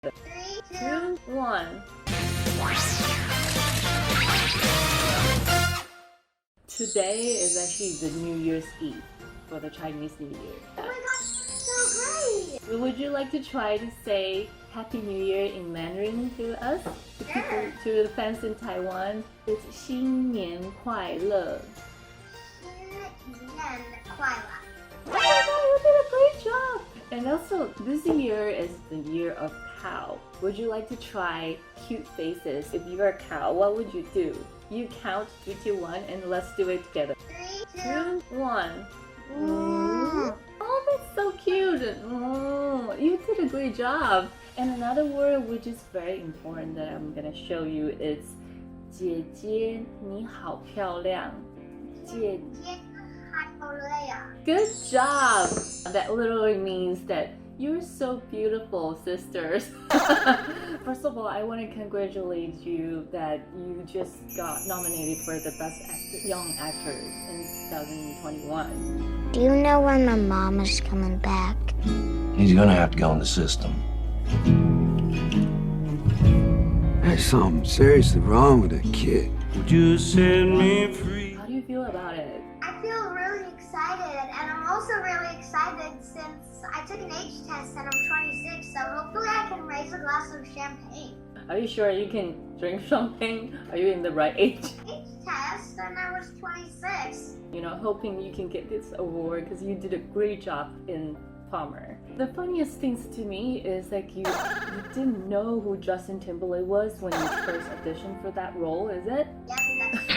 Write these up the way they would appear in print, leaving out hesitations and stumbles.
3, 2, 1. Today is actually the New Year's Eve for the Chinese New Year. Oh my god, so great! So would you like to try to say Happy New Year in Mandarin to us? To people, to the fans in Taiwan, it's 新年快乐. 新年快乐. Oh my god, you did a great job! And also, this year is the year of cow. Would you like to try cute faces? If you're a cow, what would you do? You count 3, 2, 1, and let's do it together. 3, 2, 1. Oh, that's so cute! You did a great job! And another word which is very important that I'm gonna show you is 姐姐好漂亮. 姐姐 Good job! That literally means that you're so beautiful, sisters. First of all, I want to congratulate you that you just got nominated for the Best Young Actor in 2021. Do you know when my mom is coming back? He's gonna have to go in the system. There's something seriously wrong with that kid. Would you set me free? How do you feel about it? I feel really excited, and I'm also really excited since I took an age test and I'm 26, so hopefully I can raise a glass of champagne. Are you sure you can drink champagne? Are you in the right age? Age test, and I was 26. You know, hoping you can get this award because you did a great job in Palmer. The funniest things to me is like you didn't know who Justin Timberlake was when you first auditioned for that role, is it? Yeah, that's true.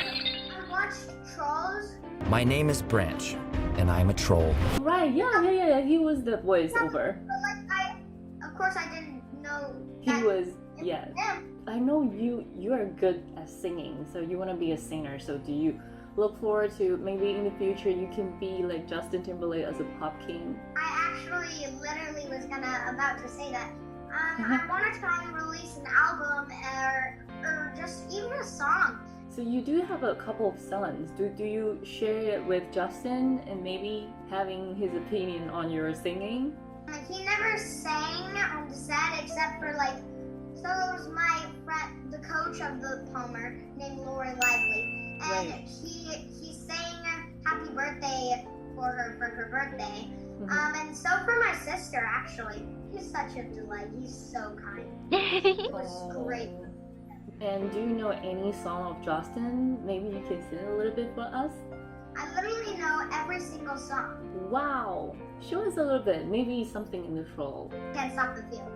I watched Trolls. My name is Branch, and I'm a troll. Right, yeah. He was the voiceover. But like, of course I didn't know He that was, it yes. was him. I know you are good at singing, so you want to be a singer. So do you look forward to maybe in the future you can be like Justin Timberlake as a pop king? I actually literally was about to say that. I want to try and release an album or just even a song. So you do have a couple of songs. Do you share it with Justin and maybe having his opinion on your singing? He never sang on the set except for so it was my friend, the coach of the Palmer, named Lori Lively, and Right. he sang Happy Birthday for her birthday. And so for my sister, actually. He's such a delight. He's so kind. It was great. And do you know any song of Justin? Maybe you can sing a little bit for us? I literally know every single song. Wow! Show us a little bit. Maybe something in this role. Can't stop the feeling.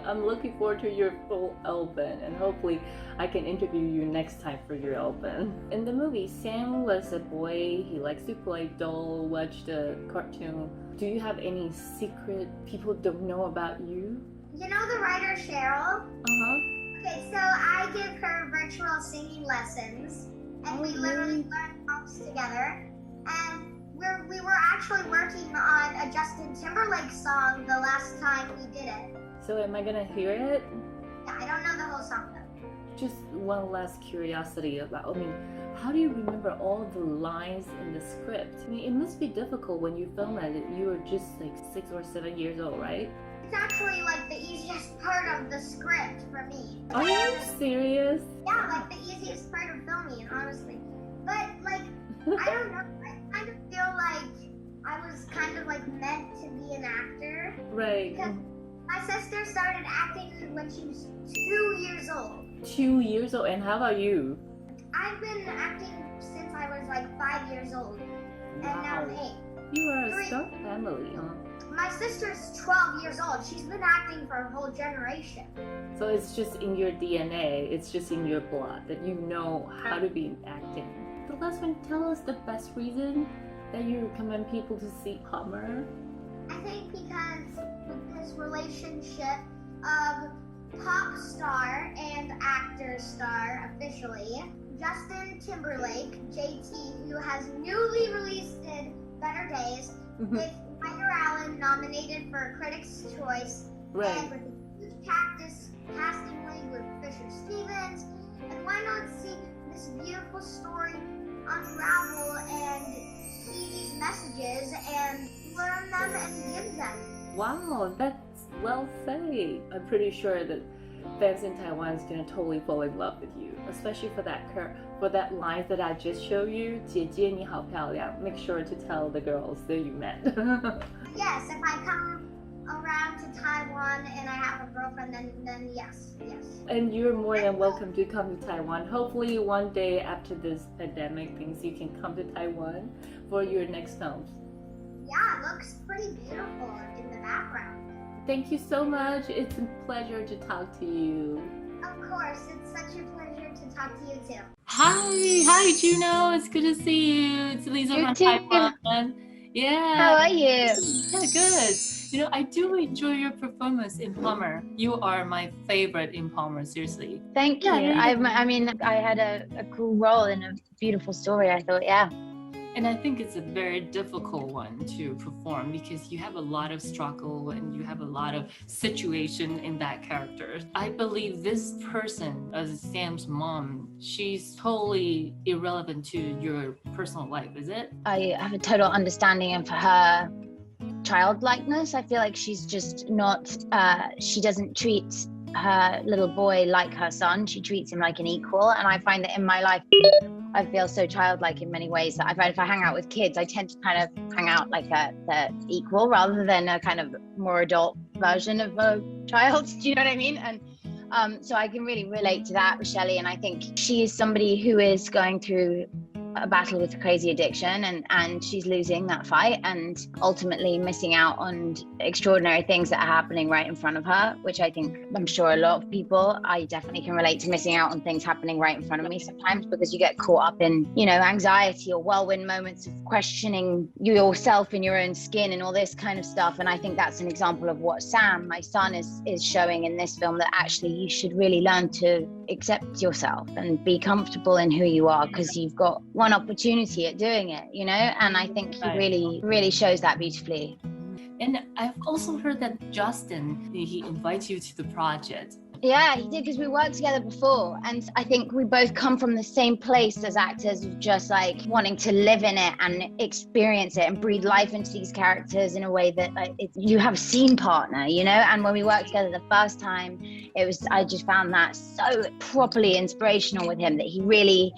I'm looking forward to your full album, and hopefully I can interview you next time for your album. In the movie, Sam was a boy. He likes to play doll, watch the cartoon. Do you have any secret people don't know about you? You know the writer Cheryl? Okay, so I give her virtual singing lessons, and we literally learn songs together. And we were actually working on a Justin Timberlake song the last time we did it. So am I gonna hear it? Yeah, I don't know the whole song though. Just one last curiosity about, how do you remember all the lines in the script? It must be difficult when you film it. You were just 6 or 7 years old, right? It's actually the easiest part of the script for me. Are you serious? Yeah, the easiest part of filming, honestly. But I don't know. I kind of feel like I was kind of meant to be an actor. Right. Because my sister started acting when she was 2 years old. 2 years old, and how about you? I've been acting since I was 5 years old, and now I'm 8. You are a star family, huh? My sister's 12 years old. She's been acting for a whole generation. So it's just in your DNA, it's just in your blood that you know how to be acting. The last one, tell us the best reason that you recommend people to see Palmer. I think because with this relationship of pop star and actor star officially, Justin Timberlake, JT, who has newly released Better Days, with Ryder Allen nominated for Critics' Choice, Right. and with a huge casting league with Fisher Stevens, and why not see this beautiful story unravel and see these messages and learn them and give them. Wow, that's well said. I'm pretty sure that fans in Taiwan is gonna totally fall in love with you, especially for that line that I just showed you. 姐姐你好漂亮. Make sure to tell the girls that you met. Yes, if I come around to Taiwan and I have a girlfriend, then yes. And you're more than welcome to come to Taiwan. Hopefully one day after this pandemic things, you can come to Taiwan for your next films. Yeah, it looks pretty beautiful in the background. Thank you so much. It's a pleasure to talk to you. Of course, it's such a pleasure to talk to you too. Hi Juno. It's good to see you. It's Lisa You from too. Taiwan. Yeah. How are you? Yeah, good. You know, I do enjoy your performance in Palmer. You are my favorite in Palmer, seriously. Thank you. Yeah. I mean, I had a cool role in a beautiful story, I thought, yeah. And I think it's a very difficult one to perform because you have a lot of struggle and you have a lot of situation in that character. I believe this person, as Sam's mom, she's totally irrelevant to your personal life, is it? I have a total understanding of her childlikeness. I feel like she's just not, she doesn't treat her little boy like her son. She treats him like an equal. And I find that in my life, I feel so childlike in many ways that I find if I hang out with kids, I tend to kind of hang out like the equal rather than a kind of more adult version of a child. Do you know what I mean? And so I can really relate to that with Shelley. And I think she is somebody who is going through a battle with a crazy addiction and she's losing that fight and ultimately missing out on extraordinary things that are happening right in front of her, which I think I'm sure a lot of people, I definitely can relate to missing out on things happening right in front of me sometimes because you get caught up in, you know, anxiety or whirlwind moments of questioning yourself in your own skin and all this kind of stuff. And I think that's an example of what Sam, my son, is showing in this film, that actually you should really learn to accept yourself and be comfortable in who you are because you've got one opportunity at doing it, you know, and I think he really shows that beautifully. And I've also heard that Justin, he invites you to the project. Yeah, he did, because we worked together before, and I think we both come from the same place as actors, of just like wanting to live in it and experience it and breathe life into these characters in a way that you have a scene partner, you know. And when we worked together the first time, I just found that so properly inspirational with him, that he really,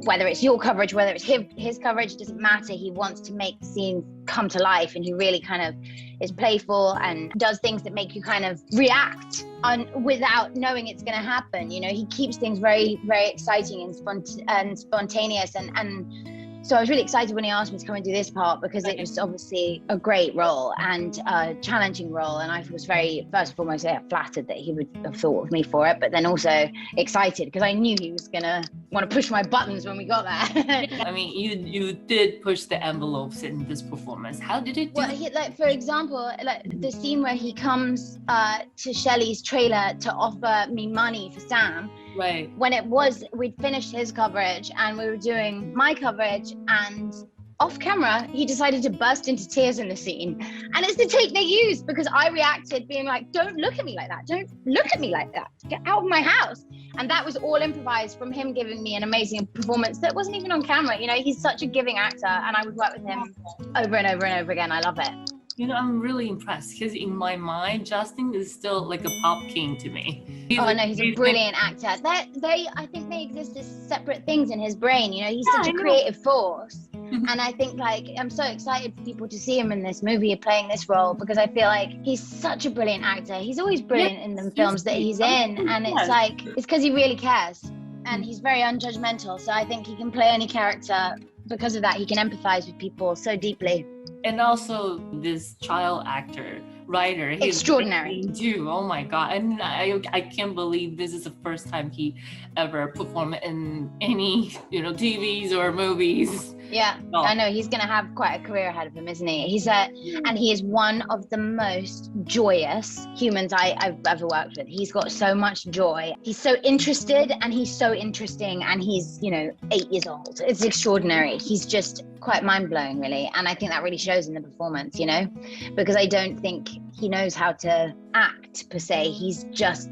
whether it's your coverage, whether it's his coverage, it doesn't matter. He wants to make the scenes come to life, and he really kind of is playful and does things that make you kind of react without knowing it's going to happen. You know, he keeps things very, very exciting and spontaneous. And so I was really excited when he asked me to come and do this part, because it was obviously a great role and a challenging role. And I was very, first and foremost, flattered that he would have thought of me for it, but then also excited because I knew he was going to want to push my buttons when we got there. I mean, you did push the envelopes in this performance. How did it do? Well, like, for example, like the scene where he comes to Shelley's trailer to offer me money for Sam. Right. When we'd finished his coverage and we were doing my coverage, and off camera, he decided to burst into tears in the scene. And it's the take they used, because I reacted being like, don't look at me like that. Don't look at me like that. Get out of my house. And that was all improvised from him giving me an amazing performance that wasn't even on camera. You know, he's such a giving actor, and I would work with him over and over and over again. I love it. You know, I'm really impressed, because in my mind, Justin is still like a pop king to me. He's a brilliant actor. I think they exist as separate things in his brain. You know, he's such a creative force. And I think, like, I'm so excited for people to see him in this movie playing this role, because I feel like he's such a brilliant actor. He's always brilliant in the films that he's in. And it's like, it's because he really cares. And he's very unjudgmental. So I think he can play any character. Because of that, he can empathize with people so deeply. And also this child actor, writer, he's extraordinary too. Oh my God. And I can't believe this is the first time he ever performed in any, you know, TVs or movies. Yeah, I know he's going to have quite a career ahead of him, isn't he? And he is one of the most joyous humans I've ever worked with. He's got so much joy. He's so interested, and he's so interesting, and he's, you know, 8 years old. It's extraordinary. He's just quite mind-blowing, really. And I think that really shows in the performance, you know, because I don't think he knows how to act per se. He's just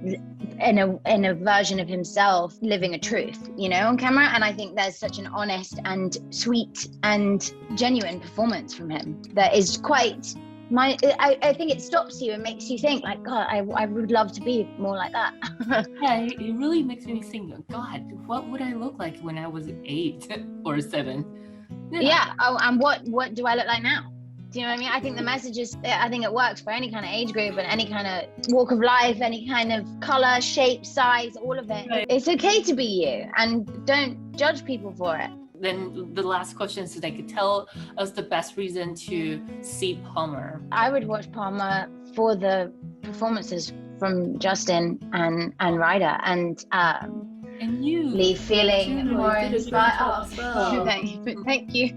in a version of himself living a truth, on camera. And I think there's such an honest and sweet and genuine performance from him that is quite I think it stops you and makes you think like, God, I would love to be more like that. Yeah, it really makes me think, God, what would I look like when I was 8 or 7? Yeah. Oh, and what do I look like now? Do you know what I mean? I think the message is, I think it works for any kind of age group and any kind of walk of life, any kind of color, shape, size, all of it. Right. It's okay to be you and don't judge people for it. Then the last question is like, tell us the best reason to see Palmer. I would watch Palmer for the performances from Justin and Ryder and you leave feeling more inspired. Well. Thank you.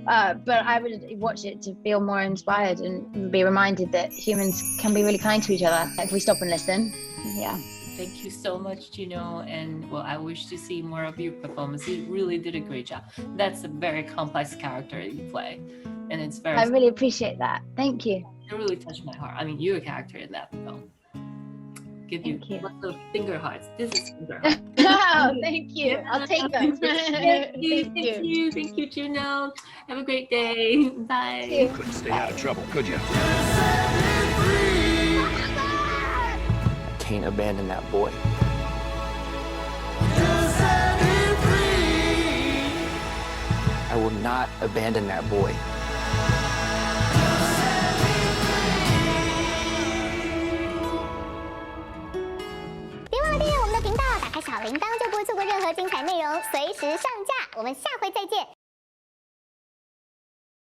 But I would watch it to feel more inspired and be reminded that humans can be really kind to each other if we stop and listen. Yeah. Thank you so much, Juno, and well, I wish to see more of your performance. You really did a great job. That's a very complex character you play, and it's very. I really appreciate that. Thank you. It really touched my heart. I mean, you're a character in that film. Give you lots of finger hearts. This is finger hearts. Oh, thank you. I'll take them. Thank you, Juno. Have a great day. Bye. You couldn't stay out of trouble, could you? Can't abandon that boy. I will not abandon that boy. 别忘了订阅我们的频道，打开小铃铛就不会错过任何精彩内容，随时上架。我们下回再见。